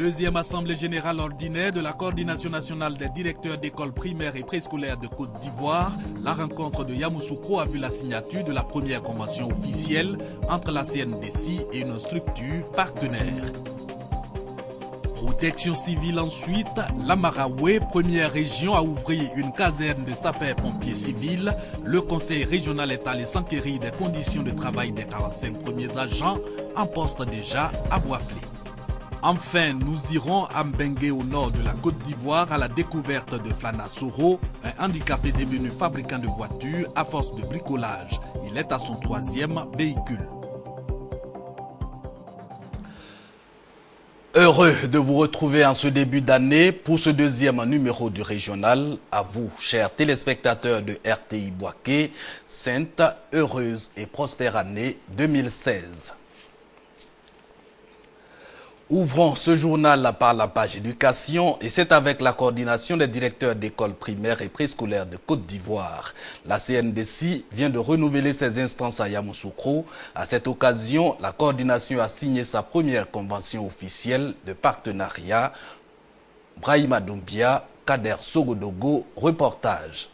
Deuxième assemblée générale ordinaire de la coordination nationale des directeurs d'écoles primaires et préscolaires de Côte d'Ivoire, la rencontre de Yamoussoukro a vu la signature de la première convention officielle entre la CNDC et une structure partenaire. Protection civile ensuite, la Maraoué, première région à ouvrir une caserne de sapeurs-pompiers civils. Le conseil régional est allé s'enquérir des conditions de travail des 45 premiers agents en poste déjà à Boisflé. Enfin, nous irons à Mbengue au nord de la Côte d'Ivoire à la découverte de Flana Soro, un handicapé devenu fabricant de voitures à force de bricolage. Il est à son 3e véhicule. Heureux de vous retrouver en ce début d'année pour ce deuxième numéro du régional. À vous, chers téléspectateurs de RTI Boaké, sainte, heureuse et prospère année 2016. Ouvrons ce journal par la page éducation et c'est avec la coordination des directeurs d'écoles primaires et préscolaires de Côte d'Ivoire. La CNDC vient de renouveler ses instances à Yamoussoukro. À cette occasion, la coordination a signé sa première convention officielle de partenariat. Brahima Doumbia, Kader Sogodogo, reportage.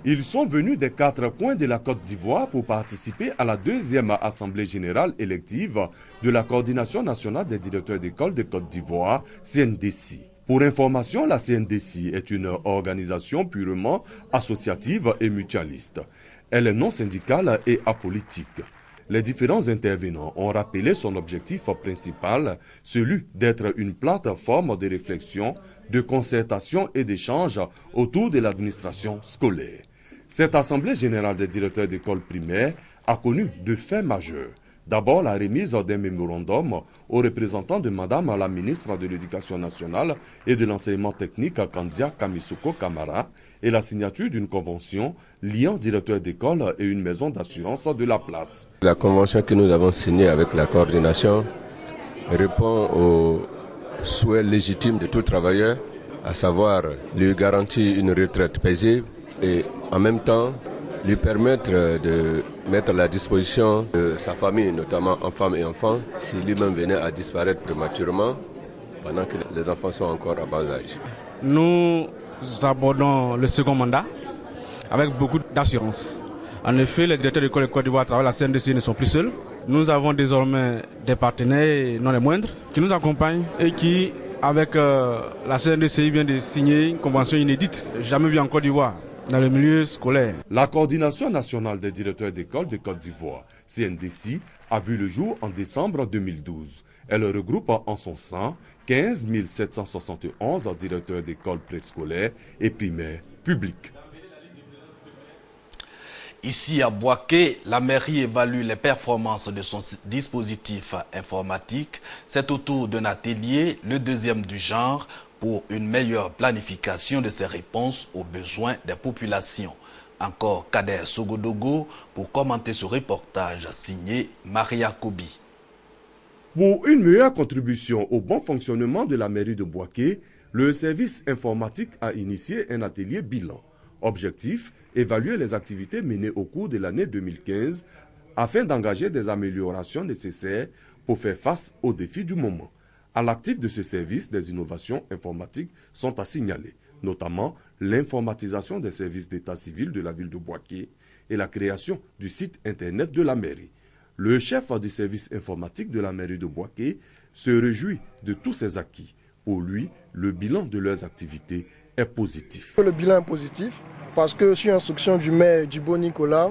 Ils sont venus des 4 coins de la Côte d'Ivoire pour participer à la deuxième assemblée générale élective de la coordination nationale des directeurs d'école de Côte d'Ivoire, CNDC. Pour information, la CNDC est une organisation purement associative et mutualiste. Elle est non syndicale et apolitique. Les différents intervenants ont rappelé son objectif principal, celui d'être une plateforme de réflexion, de concertation et d'échange autour de l'administration scolaire. Cette assemblée générale des directeurs d'école primaire a connu 2 faits majeurs. D'abord, la remise d'un mémorandum aux représentants de Madame la ministre de l'Éducation nationale et de l'enseignement technique Kandia Kamisoko Kamara et la signature d'une convention liant directeurs d'école et une maison d'assurance de la place. La convention que nous avons signée avec la coordination répond aux souhaits légitimes de tout travailleur, à savoir lui garantir une retraite paisible et en même temps lui permettre de mettre à la disposition de sa famille, notamment en femmes et enfants, si lui-même venait à disparaître prématurément pendant que les enfants sont encore à bas âge. Nous abordons le second mandat avec beaucoup d'assurance. En effet, les directeurs d'école de Côte d'Ivoire à travers la CNDC ne sont plus seuls. Nous avons désormais des partenaires, non les moindres, qui nous accompagnent et qui, avec la CNDC, vient de signer une convention inédite, jamais vue en Côte d'Ivoire, dans le milieu scolaire. La coordination nationale des directeurs d'école de Côte d'Ivoire, CNDC, a vu le jour en décembre 2012. Elle regroupe en son sein 15 771 directeurs d'écoles préscolaires et primaires publiques. Ici à Boaké, la mairie évalue les performances de son dispositif informatique. C'est autour d'un atelier, le deuxième du genre, pour une meilleure planification de ses réponses aux besoins des populations. Encore Kader Sogodogo pour commenter ce reportage signé Maria Kobi. Pour une meilleure contribution au bon fonctionnement de la mairie de Boaké, le service informatique a initié un atelier bilan. Objectif, évaluer les activités menées au cours de l'année 2015 afin d'engager des améliorations nécessaires pour faire face aux défis du moment. À l'actif de ce service, des innovations informatiques sont à signaler, notamment l'informatisation des services d'état civil de la ville de Boaké et la création du site internet de la mairie. Le chef du service informatique de la mairie de Boaké se réjouit de tous ces acquis. Pour lui, le bilan de leurs activités est positif. Le bilan est positif parce que sur instruction du maire Djibo Nicolas,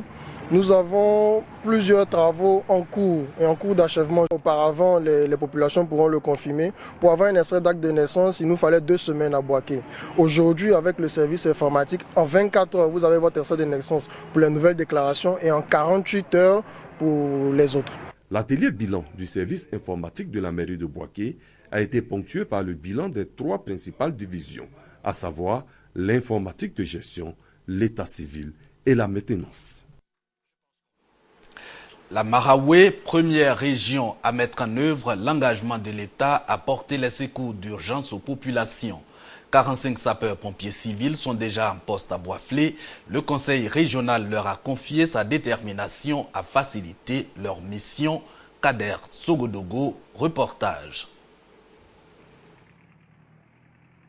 nous avons plusieurs travaux en cours et en cours d'achèvement. Auparavant, les populations pourront le confirmer. Pour avoir un extrait d'acte de naissance, il nous fallait 2 semaines à Boaké. Aujourd'hui, avec le service informatique, en 24 heures, vous avez votre extrait de naissance pour les nouvelles déclarations et en 48 heures pour les autres. L'atelier bilan du service informatique de la mairie de Boaké a été ponctué par le bilan des 3 principales divisions, à savoir l'informatique de gestion, l'état civil et la maintenance. La Maraoué, première région à mettre en œuvre l'engagement de l'État à porter les secours d'urgence aux populations. 45 sapeurs-pompiers civils sont déjà en poste à Boisflé. Le conseil régional leur a confié sa détermination à faciliter leur mission. Kader Sogodogo, reportage.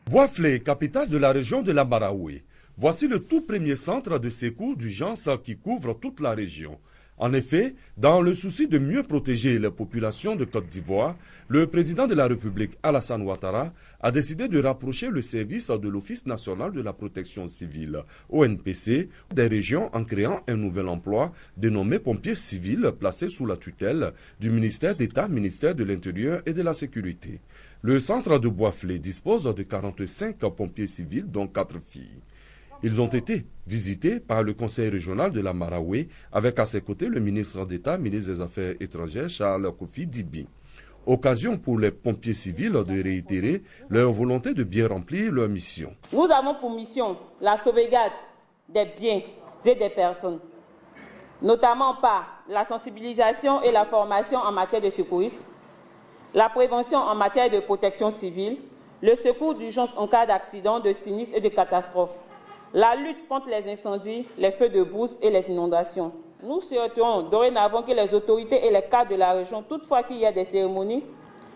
Bois-Flé, capitale de la région de la Maraoué. Voici le tout premier centre de secours d'urgence qui couvre toute la région. En effet, dans le souci de mieux protéger les populations de Côte d'Ivoire, le président de la République, Alassane Ouattara, a décidé de rapprocher le service de l'Office national de la protection civile, ONPC, des régions en créant un nouvel emploi dénommé pompier civil placé sous la tutelle du ministère d'État, ministère de l'Intérieur et de la Sécurité. Le centre de Bois-Flé dispose de 45 pompiers civils, dont 4 filles. Ils ont été visités par le conseil régional de la Maraoué, avec à ses côtés le ministre d'État, ministre des Affaires étrangères, Charles Kofi Dibi. Occasion pour les pompiers civils de réitérer leur volonté de bien remplir leur mission. Nous avons pour mission la sauvegarde des biens et des personnes, notamment par la sensibilisation et la formation en matière de secourisme, la prévention en matière de protection civile, le secours d'urgence en cas d'accident, de sinistre et de catastrophe, la lutte contre les incendies, les feux de brousse et les inondations. Nous souhaitons dorénavant que les autorités et les cadres de la région, toutefois qu'il y a des cérémonies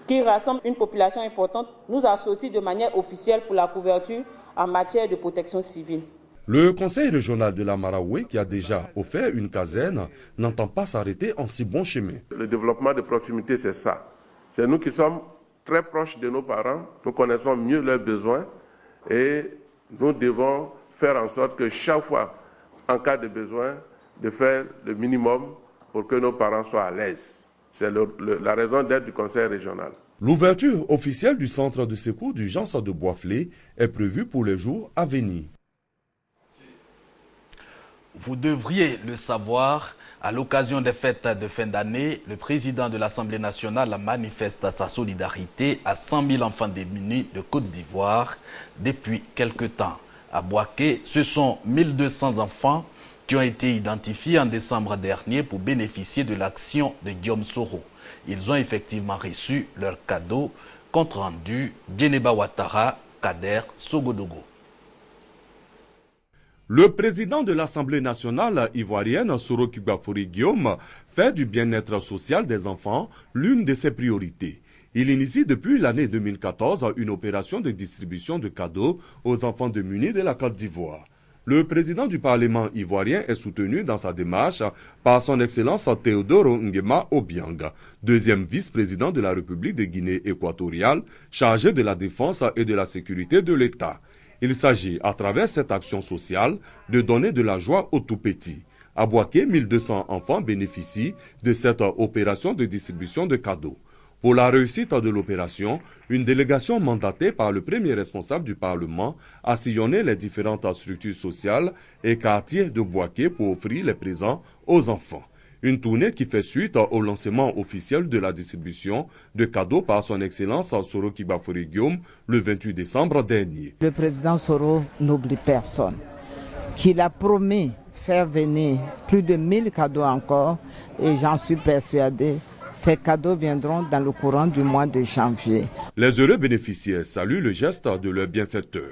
qui rassemblent une population importante, nous associent de manière officielle pour la couverture en matière de protection civile. Le conseil régional de la Maraoué, qui a déjà offert une caserne, n'entend pas s'arrêter en si bon chemin. Le développement de proximité, c'est ça. C'est nous qui sommes très proches de nos parents, nous connaissons mieux leurs besoins et nous devons faire en sorte que chaque fois, en cas de besoin, de faire le minimum pour que nos parents soient à l'aise. C'est la raison d'être du conseil régional. L'ouverture officielle du centre de secours d'urgence de Bois-Flé est prévue pour les jours à venir. Vous devriez le savoir, à l'occasion des fêtes de fin d'année, le président de l'Assemblée nationale manifeste sa solidarité à 100 000 enfants démunis de Côte d'Ivoire depuis quelque temps. À Boaké, ce sont 1200 enfants qui ont été identifiés en décembre dernier pour bénéficier de l'action de Guillaume Soro. Ils ont effectivement reçu leur cadeau, compte rendu Djeneba Ouattara, Kader Sogodogo. Le président de l'Assemblée nationale ivoirienne, Soro Kibafori Guillaume, fait du bien-être social des enfants l'une de ses priorités. Il initie depuis l'année 2014 une opération de distribution de cadeaux aux enfants démunis de la Côte d'Ivoire. Le président du Parlement ivoirien est soutenu dans sa démarche par son Excellence Théodore Nguema Obiang, deuxième vice-président de la République de Guinée équatoriale, chargé de la défense et de la sécurité de l'État. Il s'agit, à travers cette action sociale, de donner de la joie aux tout-petits. À Boaké, 1200 enfants bénéficient de cette opération de distribution de cadeaux. Pour la réussite de l'opération, une délégation mandatée par le premier responsable du Parlement a sillonné les différentes structures sociales et quartiers de Boaké pour offrir les présents aux enfants. Une tournée qui fait suite au lancement officiel de la distribution de cadeaux par son Excellence Soro Kibafori Guillaume le 28 décembre dernier. Le président Soro n'oublie personne, qu'il a promis faire venir plus de 1000 cadeaux encore et j'en suis persuadé. Ces cadeaux viendront dans le courant du mois de janvier. Les heureux bénéficiaires saluent le geste de leur bienfaiteur.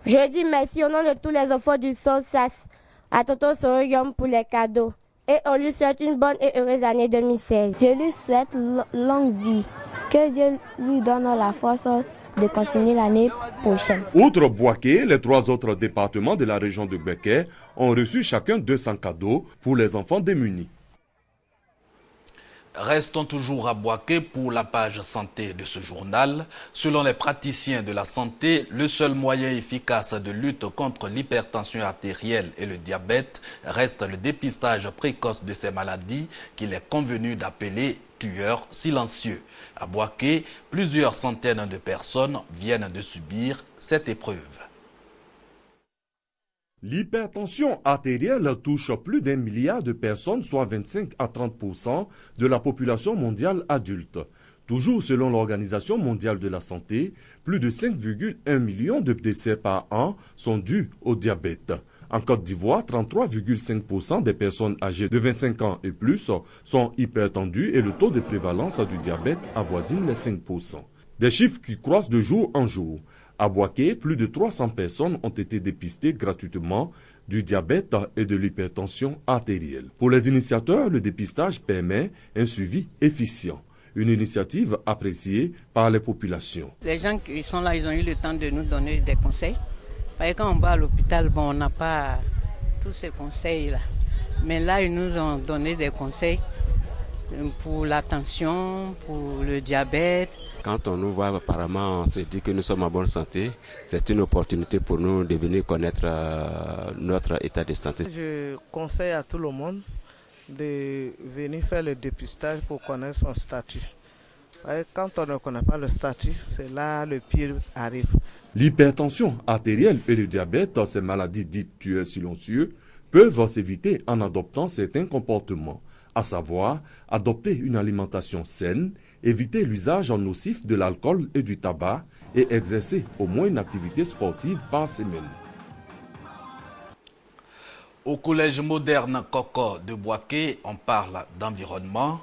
Je dis merci au nom de tous les enfants du SOSAS à Tonton Soro Guillaume pour les cadeaux. Et on lui souhaite une bonne et heureuse année 2016. Je lui souhaite longue vie. Que Dieu lui donne la force de continuer l'année prochaine. Outre Boaké, les 3 autres départements de la région de Béké ont reçu chacun 200 cadeaux pour les enfants démunis. Restons toujours à Boaké pour la page santé de ce journal. Selon les praticiens de la santé, le seul moyen efficace de lutte contre l'hypertension artérielle et le diabète reste le dépistage précoce de ces maladies qu'il est convenu d'appeler tueurs silencieux. À Boaké, plusieurs centaines de personnes viennent de subir cette épreuve. L'hypertension artérielle touche plus d'1 milliard de personnes, soit 25 à 30% de la population mondiale adulte. Toujours selon l'Organisation mondiale de la santé, plus de 5,1 millions de décès par an sont dus au diabète. En Côte d'Ivoire, 33,5% des personnes âgées de 25 ans et plus sont hypertendues et le taux de prévalence du diabète avoisine les 5%. Des chiffres qui croissent de jour en jour. À Boaké, plus de 300 personnes ont été dépistées gratuitement du diabète et de l'hypertension artérielle. Pour les initiateurs, le dépistage permet un suivi efficient. une initiative appréciée par les populations. Les gens qui sont là, ils ont eu le temps de nous donner des conseils. Parce que quand on va à l'hôpital, on n'a pas tous ces conseils-là. Mais là, ils nous ont donné des conseils pour la tension, pour le diabète. Quand on nous voit, apparemment, on se dit que nous sommes en bonne santé. C'est une opportunité pour nous de venir connaître notre état de santé. Je conseille à tout le monde de venir faire le dépistage pour connaître son statut. Quand on ne connaît pas le statut, c'est là le pire arrive. L'hypertension artérielle et le diabète, ces maladies dites tueurs silencieux, peuvent s'éviter en adoptant certains comportements, à savoir adopter une alimentation saine, éviter l'usage nocif de l'alcool et du tabac et exercer au moins une activité sportive par semaine. Au collège moderne Koko de Boaké, on parle d'environnement.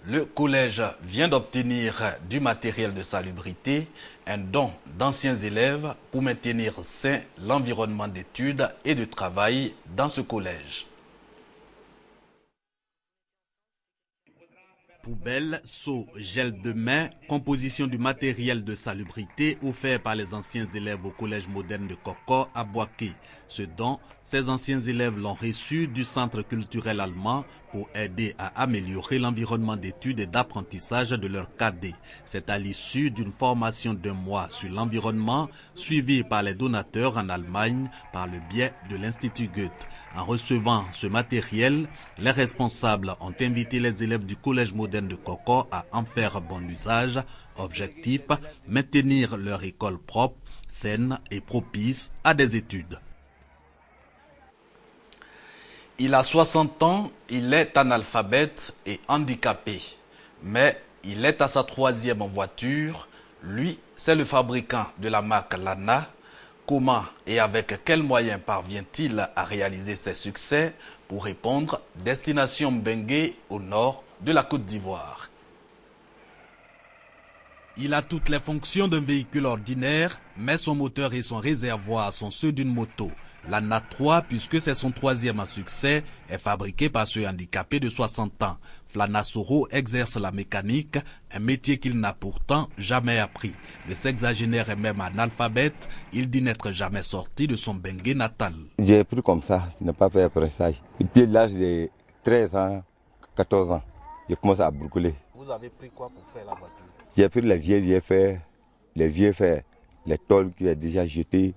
Le collège vient d'obtenir du matériel de salubrité, un don d'anciens élèves pour maintenir sain l'environnement d'études et de travail dans ce collège. Poubelles, seaux, gel de main, composition du matériel de salubrité offert par les anciens élèves au collège moderne de Koko à Boaké. Ce don, ces anciens élèves l'ont reçu du centre culturel allemand pour aider à améliorer l'environnement d'études et d'apprentissage de leurs cadets. C'est à l'issue d'une formation d'1 mois sur l'environnement suivie par les donateurs en Allemagne par le biais de l'Institut Goethe. En recevant ce matériel, les responsables ont invité les élèves du collège moderne de Koko à en faire bon usage. Objectif, maintenir leur école propre, saine et propice à des études. Il a 60 ans, il est analphabète et handicapé, mais il est à sa 3e voiture. Lui, c'est le fabricant de la marque Lana. Comment et avec quels moyens parvient-il à réaliser ses succès? Pour répondre, destination Mbengue au nord de la Côte d'Ivoire. Il a toutes les fonctions d'un véhicule ordinaire, mais son moteur et son réservoir sont ceux d'une moto. L'Anna 3, puisque c'est son 3e succès, est fabriqué par ce handicapé de 60 ans. Flana Soro exerce la mécanique, un métier qu'il n'a pourtant jamais appris. Le sexagénaire est même analphabète, il dit n'être jamais sorti de son Bengue natal. J'ai appris comme ça, je n'ai pas fait apprentissage. Depuis l'âge de 13 ans, 14 ans, j'ai commencé à bricoler. Vous avez pris quoi pour faire la voiture? J'ai pris les vieux fers, les tôles qui sont déjà jetées.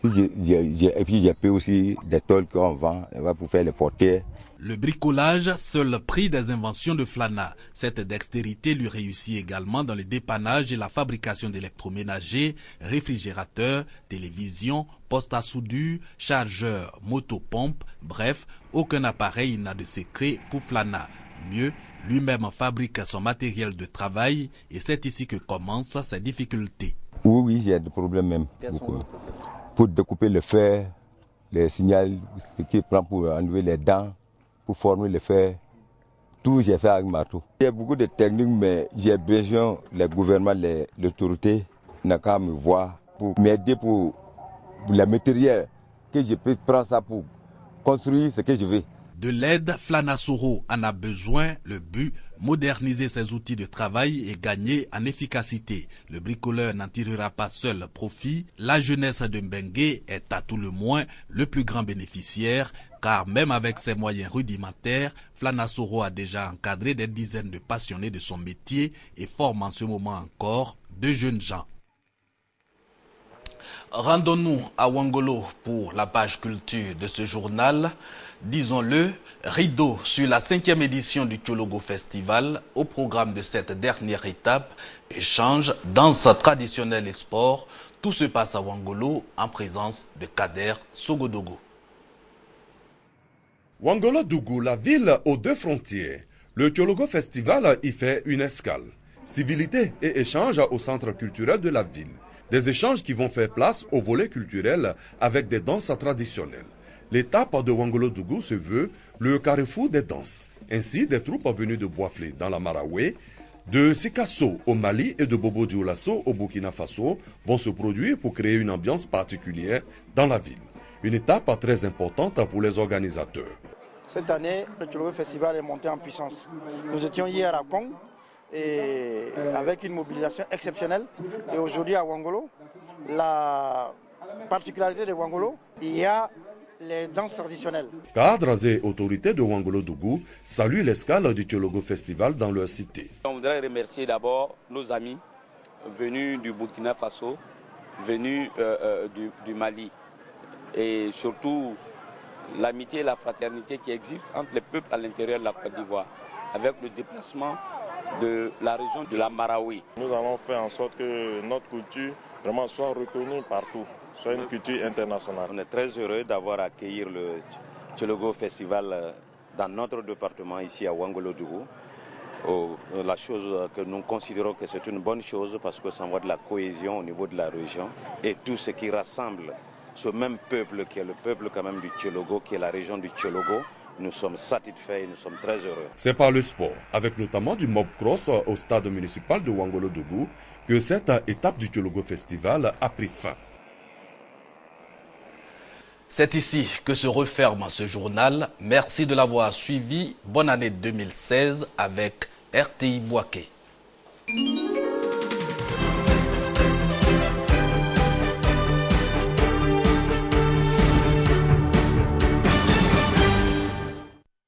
Et puis j'ai pris aussi des tôles qu'on vend pour faire les portières. Le bricolage, seul prix des inventions de Flana. Cette dextérité lui réussit également dans le dépannage et la fabrication d'électroménagers, réfrigérateurs, télévisions, postes à soudure, chargeurs, motopompes, bref, aucun appareil n'a de secret pour Flana. Mieux, lui-même fabrique son matériel de travail et c'est ici que commencent ses difficultés. Oui, j'ai des problèmes même. Pour découper le fer, les signaux, ce qui prend pour enlever les dents, pour former le fer, tout j'ai fait avec marteau. Il y a beaucoup de techniques, mais j'ai besoin, le gouvernement, l'autorité, n'a qu'à me voir pour m'aider pour le matériel, que je peux prendre ça pour construire ce que je veux. De l'aide, Flana Soro en a besoin. Le but, moderniser ses outils de travail et gagner en efficacité. Le bricoleur n'en tirera pas seul profit. La jeunesse de Mbengue est à tout le moins le plus grand bénéficiaire, car même avec ses moyens rudimentaires, Flana Soro a déjà encadré des dizaines de passionnés de son métier et forme en ce moment encore de jeunes gens. Rendons-nous à Ouangolo pour la page culture de ce journal. Disons-le, rideau sur la 5e édition du Tchologo Festival. Au programme de cette dernière étape, échange, danse traditionnelle et sport. Tout se passe à Ouangolo en présence de Kader Sogodogo. Ouangolo-Dougou, la ville aux 2 frontières. Le Tchologo Festival y fait une escale. Civilité et échange au centre culturel de la ville. Des échanges qui vont faire place au volet culturel avec des danses traditionnelles. L'étape de Ouangolo-Dougou se veut le carrefour des danses. Ainsi, des troupes venues de Boaflé dans la Maraoué, de Sikasso au Mali et de Bobo Dioulasso au Burkina Faso vont se produire pour créer une ambiance particulière dans la ville. Une étape très importante pour les organisateurs. Cette année, le Tchologo Festival est monté en puissance. Nous étions hier à Kong et avec une mobilisation exceptionnelle. Et aujourd'hui à Ouangolo, la particularité de Ouangolo, il y a les danses traditionnelles. Cadres et autorités de Ouangolo-Dougou saluent l'escale du Tchologo Festival dans leur cité. On voudrait remercier d'abord nos amis venus du Burkina Faso, venus du Mali, et surtout l'amitié et la fraternité qui existent entre les peuples à l'intérieur de la Côte d'Ivoire, avec le déplacement de la région de la Marawi. Nous avons fait en sorte que notre culture vraiment soit reconnue partout, soit une culture internationale. On est très heureux d'avoir accueilli le Tchologo Festival dans notre département ici à Ouangolo-Dougou. La chose que nous considérons que c'est une bonne chose parce que ça envoie de la cohésion au niveau de la région et tout ce qui rassemble ce même peuple qui est le peuple quand même du Tchologo, qui est la région du Tchologo. Nous sommes satisfaits et nous sommes très heureux. C'est par le sport, avec notamment du mob cross au stade municipal de Ouangolo-Dougou, que cette étape du Tchologo Festival a pris fin. C'est ici que se referme ce journal. Merci de l'avoir suivi. Bonne année 2016 avec RTI Bouaké.